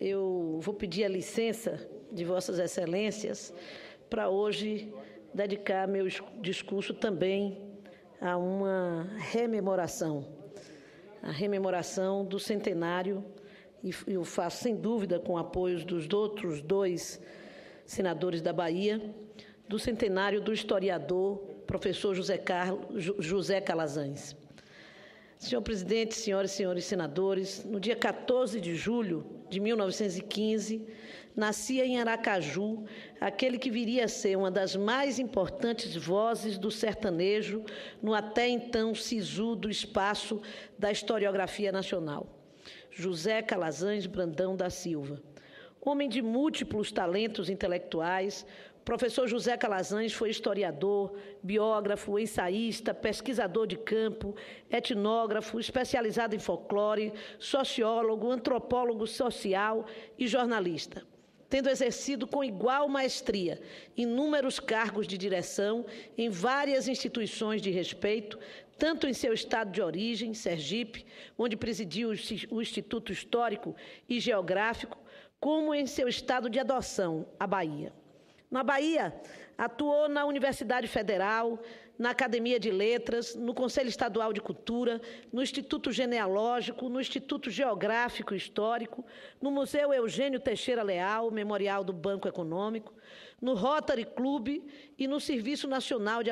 Eu vou pedir a licença de Vossas Excelências para hoje dedicar meu discurso também a uma rememoração, a rememoração do centenário, e eu faço sem dúvida com apoios dos outros dois senadores da Bahia, do centenário do historiador professor José Calazans. Senhor presidente, senhoras e senhores senadores, no dia 14 de julho de 1915, nascia em Aracaju aquele que viria a ser uma das mais importantes vozes do sertanejo no até então sisudo espaço da historiografia nacional, José Calazans Brandão da Silva. Homem de múltiplos talentos intelectuais, professor José Calazans foi historiador, biógrafo, ensaísta, pesquisador de campo, etnógrafo, especializado em folclore, sociólogo, antropólogo social e jornalista, tendo exercido com igual maestria inúmeros cargos de direção em várias instituições de respeito, tanto em seu estado de origem, Sergipe, onde presidiu o Instituto Histórico e Geográfico, como em seu estado de adoção, a Bahia. Na Bahia, atuou na Universidade Federal, na Academia de Letras, no Conselho Estadual de Cultura, no Instituto Genealógico, no Instituto Geográfico e Histórico, no Museu Eugênio Teixeira Leal, Memorial do Banco Econômico, no Rotary Club e no Serviço Nacional de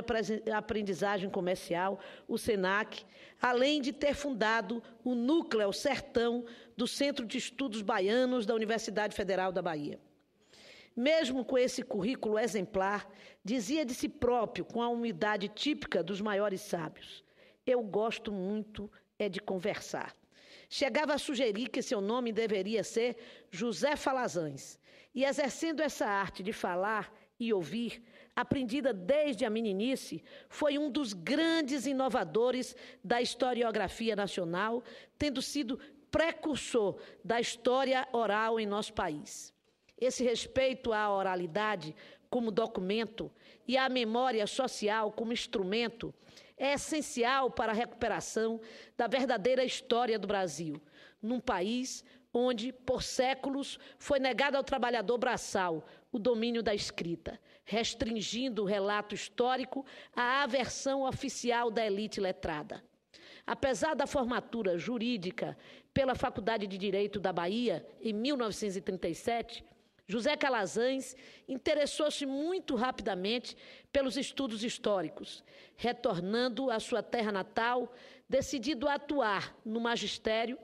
Aprendizagem Comercial, o SENAC, além de ter fundado o Núcleo Sertão do Centro de Estudos Baianos da Universidade Federal da Bahia. Mesmo com esse currículo exemplar, dizia de si próprio, com a humildade típica dos maiores sábios: eu gosto muito de conversar. Chegava a sugerir que seu nome deveria ser José Falazans, e exercendo essa arte de falar e ouvir, aprendida desde a meninice, foi um dos grandes inovadores da historiografia nacional, tendo sido precursor da história oral em nosso país. Esse respeito à oralidade como documento e à memória social como instrumento é essencial para a recuperação da verdadeira história do Brasil, num país onde, por séculos, foi negado ao trabalhador braçal o domínio da escrita, restringindo o relato histórico à aversão oficial da elite letrada. Apesar da formatura jurídica pela Faculdade de Direito da Bahia, em 1937, José Calazans interessou-se muito rapidamente pelos estudos históricos, retornando à sua terra natal, decidido a atuar no magistério.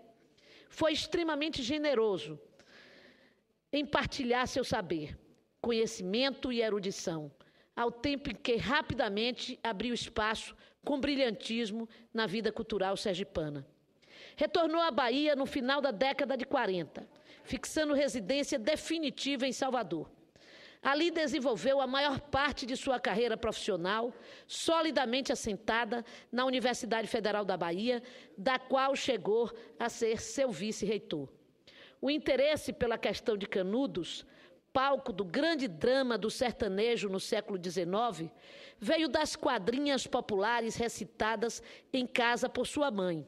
Foi extremamente generoso em partilhar seu saber, conhecimento e erudição, ao tempo em que rapidamente abriu espaço com brilhantismo na vida cultural sergipana. Retornou à Bahia no final da década de 40, fixando residência definitiva em Salvador. Ali desenvolveu a maior parte de sua carreira profissional, solidamente assentada na Universidade Federal da Bahia, da qual chegou a ser seu vice-reitor. O interesse pela questão de Canudos, palco do grande drama do sertanejo no século XIX, veio das quadrinhas populares recitadas em casa por sua mãe,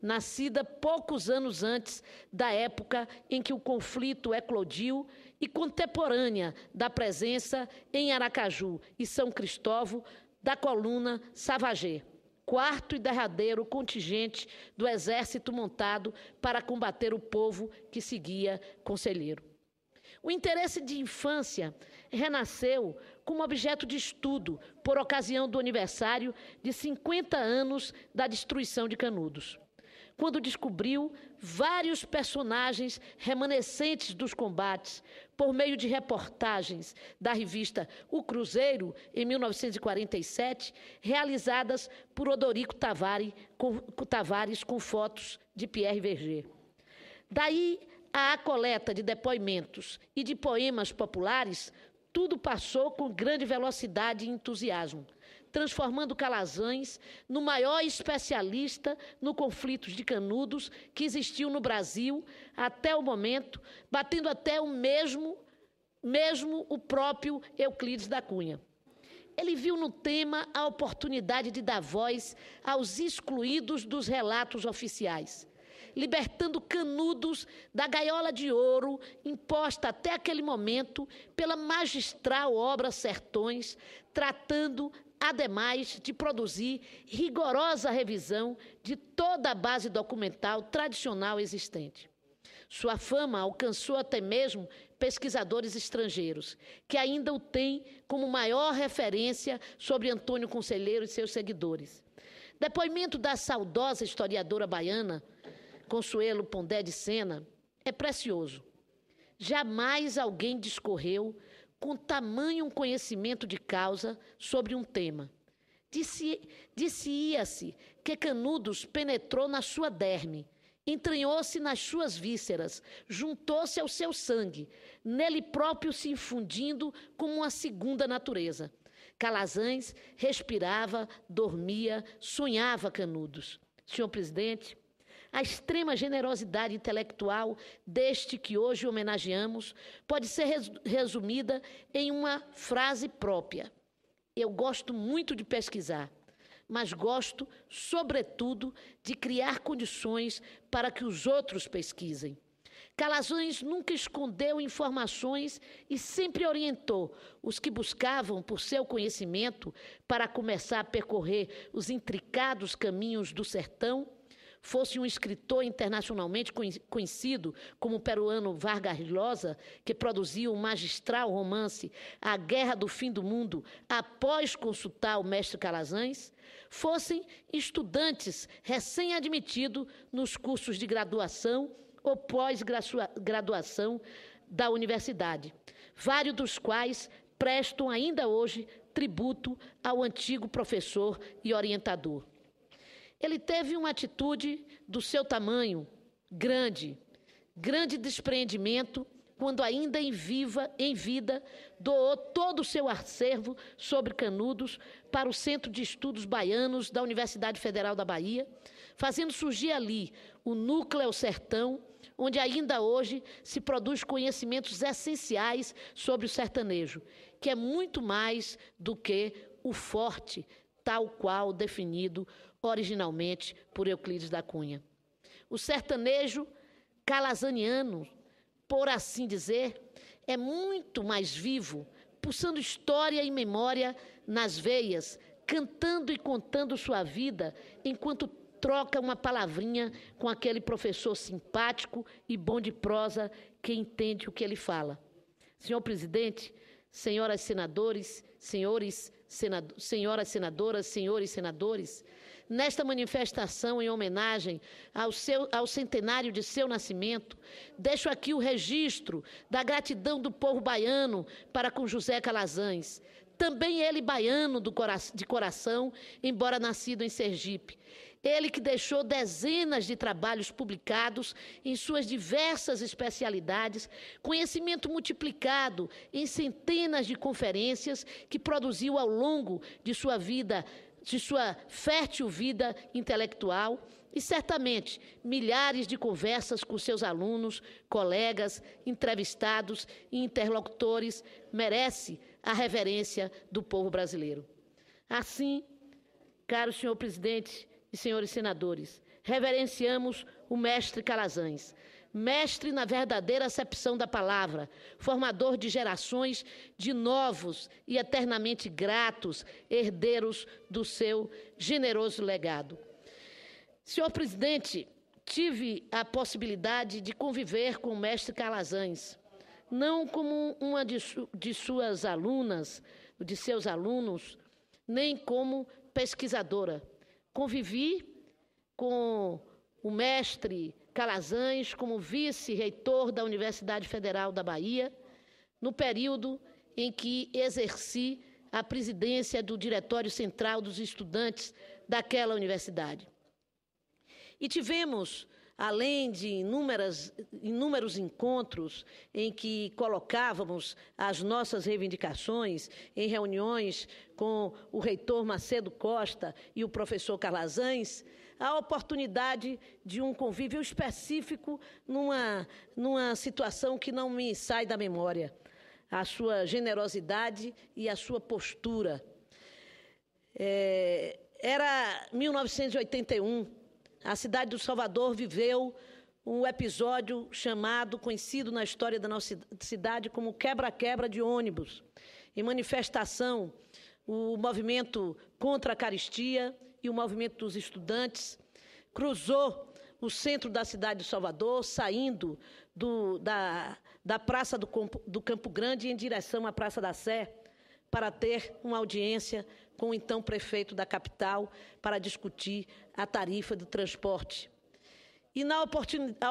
nascida poucos anos antes da época em que o conflito eclodiu e contemporânea da presença em Aracaju e São Cristóvão da coluna Savagé, quarto e derradeiro contingente do exército montado para combater o povo que seguia Conselheiro. O interesse de infância renasceu como objeto de estudo por ocasião do aniversário de 50 anos da destruição de Canudos, quando descobriu vários personagens remanescentes dos combates por meio de reportagens da revista O Cruzeiro, em 1947, realizadas por Odorico Tavares com fotos de Pierre Verger. Daí a coleta de depoimentos e de poemas populares, tudo passou com grande velocidade e entusiasmo, transformando Calazans no maior especialista no conflito de Canudos que existiu no Brasil até o momento, batendo até mesmo o próprio Euclides da Cunha. Ele viu no tema a oportunidade de dar voz aos excluídos dos relatos oficiais, libertando Canudos da gaiola de ouro imposta até aquele momento pela magistral obra Sertões, tratando, ademais, de produzir rigorosa revisão de toda a base documental tradicional existente. Sua fama alcançou até mesmo pesquisadores estrangeiros, que ainda o têm como maior referência sobre Antônio Conselheiro e seus seguidores. Depoimento da saudosa historiadora baiana, Consuelo Pondé de Sena, é precioso. Jamais alguém discorreu com tamanho conhecimento de causa sobre um tema. Disse-ia-se que Canudos penetrou na sua derme, entranhou-se nas suas vísceras, juntou-se ao seu sangue, nele próprio se infundindo como uma segunda natureza. Calazans respirava, dormia, sonhava Canudos. Senhor presidente, a extrema generosidade intelectual deste que hoje homenageamos pode ser resumida em uma frase própria. Eu gosto muito de pesquisar, mas gosto, sobretudo, de criar condições para que os outros pesquisem. Calazans nunca escondeu informações e sempre orientou os que buscavam por seu conhecimento para começar a percorrer os intricados caminhos do sertão, fosse um escritor internacionalmente conhecido como o peruano Vargas Llosa, que produziu o magistral romance A Guerra do Fim do Mundo após consultar o mestre Calazans, fossem estudantes recém-admitidos nos cursos de graduação ou pós-graduação da universidade, vários dos quais prestam ainda hoje tributo ao antigo professor e orientador. Ele teve uma atitude do seu tamanho, grande despreendimento, quando ainda em vida, doou todo o seu acervo sobre Canudos para o Centro de Estudos Baianos da Universidade Federal da Bahia, fazendo surgir ali o Núcleo Sertão, onde ainda hoje se produz conhecimentos essenciais sobre o sertanejo, que é muito mais do que o forte, tal qual definido originalmente por Euclides da Cunha. O sertanejo calazaniano, por assim dizer, é muito mais vivo, pulsando história e memória nas veias, cantando e contando sua vida, enquanto troca uma palavrinha com aquele professor simpático e bom de prosa que entende o que ele fala. Senhor presidente, senhoras senadores, senhoras senadoras, senhores senadores, nesta manifestação em homenagem ao centenário de seu nascimento, deixo aqui o registro da gratidão do povo baiano para com José Calazans, também ele baiano de coração, embora nascido em Sergipe. Ele que deixou dezenas de trabalhos publicados em suas diversas especialidades, conhecimento multiplicado em centenas de conferências que produziu ao longo de sua vida, de sua fértil vida intelectual, e certamente milhares de conversas com seus alunos, colegas, entrevistados e interlocutores, merece a reverência do povo brasileiro. Assim, caro senhor presidente e senhores senadores, reverenciamos o mestre Calazans, mestre na verdadeira acepção da palavra, formador de gerações de novos e eternamente gratos herdeiros do seu generoso legado. Senhor presidente, tive a possibilidade de conviver com o mestre Calazans, não como uma de suas alunas, de seus alunos, nem como pesquisadora. Convivi com o mestre Calazans como vice-reitor da Universidade Federal da Bahia, no período em que exerci a presidência do Diretório Central dos Estudantes daquela universidade. E tivemos, além de inúmeros encontros em que colocávamos as nossas reivindicações em reuniões com o reitor Macedo Costa e o professor Calazans, a oportunidade de um convívio específico numa situação que não me sai da memória, a sua generosidade e a sua postura. Era 1981, a cidade do Salvador viveu um episódio conhecido na história da nossa cidade como quebra-quebra de ônibus. Em manifestação, o movimento contra a caristia e o movimento dos estudantes cruzou o centro da cidade de Salvador, saindo da Praça do Campo Grande em direção à Praça da Sé, para ter uma audiência com o então prefeito da capital para discutir a tarifa do transporte. E na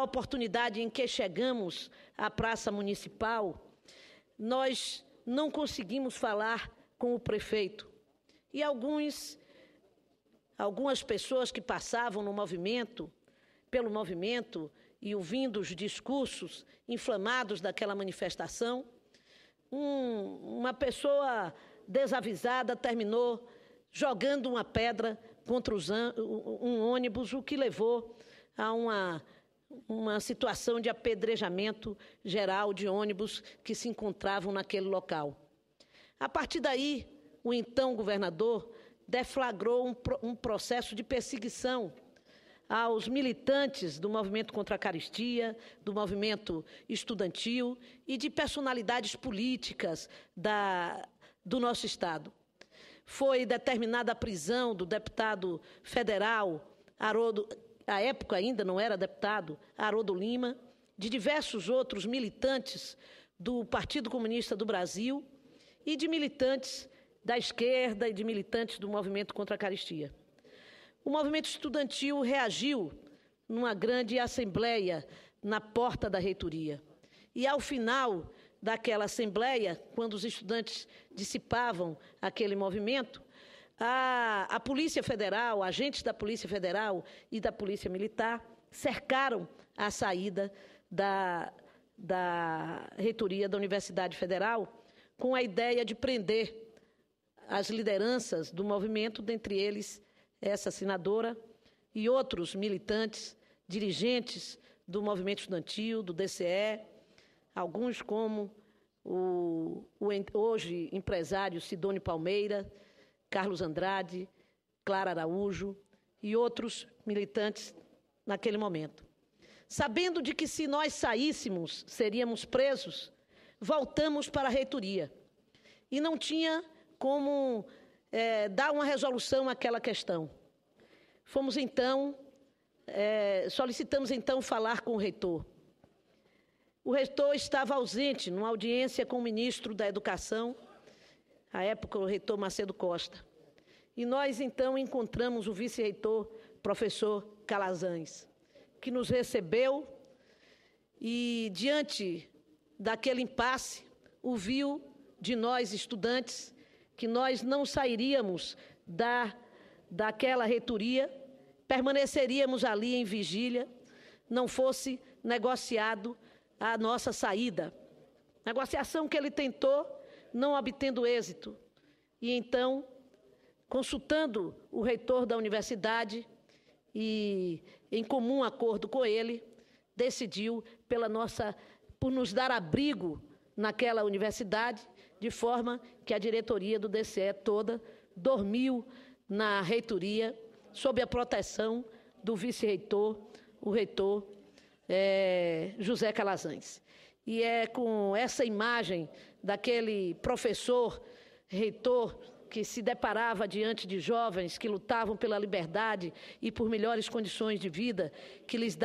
oportunidade em que chegamos à Praça Municipal, nós não conseguimos falar com o prefeito. E algumas pessoas que passavam pelo movimento e ouvindo os discursos inflamados daquela manifestação, uma pessoa desavisada terminou jogando uma pedra contra um ônibus, o que levou a uma situação de apedrejamento geral de ônibus que se encontravam naquele local. A partir daí, o então governador deflagrou um processo de perseguição aos militantes do movimento contra a caristia, do movimento estudantil e de personalidades políticas do nosso Estado. Foi determinada a prisão do deputado federal Haroldo, à época ainda não era deputado, Haroldo Lima, de diversos outros militantes do Partido Comunista do Brasil e de militantes da esquerda e de militantes do movimento contra a caristia. O movimento estudantil reagiu numa grande assembleia na porta da reitoria. E, ao final daquela assembleia, quando os estudantes dissipavam aquele movimento, a Polícia Federal, agentes da Polícia Federal e da Polícia Militar cercaram a saída da reitoria da Universidade Federal com a ideia de prender as lideranças do movimento, dentre eles essa senadora e outros militantes, dirigentes do movimento estudantil, do DCE, alguns como o hoje empresário Sidônio Palmeira, Carlos Andrade, Clara Araújo e outros militantes naquele momento. Sabendo de que se nós saíssemos, seríamos presos, voltamos para a reitoria. E não tinha como dar uma resolução àquela questão. Solicitamos então falar com o reitor. O reitor estava ausente numa audiência com o ministro da Educação, à época o reitor Macedo Costa. E nós então encontramos o vice-reitor, professor Calazans, que nos recebeu e, diante daquele impasse, ouviu de nós, estudantes, que nós não sairíamos daquela reitoria, permaneceríamos ali em vigília, não fosse negociado a nossa saída. Negociação que ele tentou, não obtendo êxito. E então, consultando o reitor da universidade e em comum acordo com ele, decidiu por nos dar abrigo naquela universidade, de forma que a diretoria do DCE toda dormiu na reitoria, sob a proteção do vice-reitor, o reitor José Calazans. E é com essa imagem daquele professor, reitor, que se deparava diante de jovens que lutavam pela liberdade e por melhores condições de vida, que lhes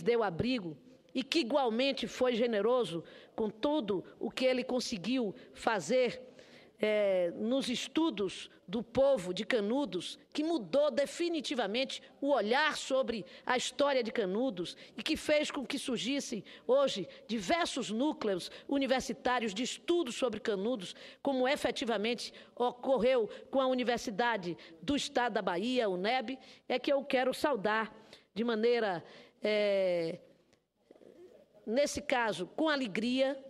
deu abrigo, e que igualmente foi generoso com tudo o que ele conseguiu fazer nos estudos do povo de Canudos, que mudou definitivamente o olhar sobre a história de Canudos e que fez com que surgissem hoje diversos núcleos universitários de estudos sobre Canudos, como efetivamente ocorreu com a Universidade do Estado da Bahia, a UNEB, é que eu quero saudar de maneira, nesse caso, com alegria,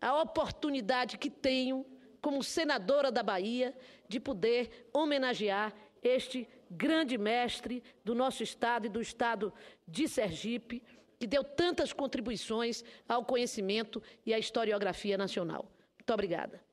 a oportunidade que tenho como senadora da Bahia, de poder homenagear este grande mestre do nosso Estado e do Estado de Sergipe, que deu tantas contribuições ao conhecimento e à historiografia nacional. Muito obrigada.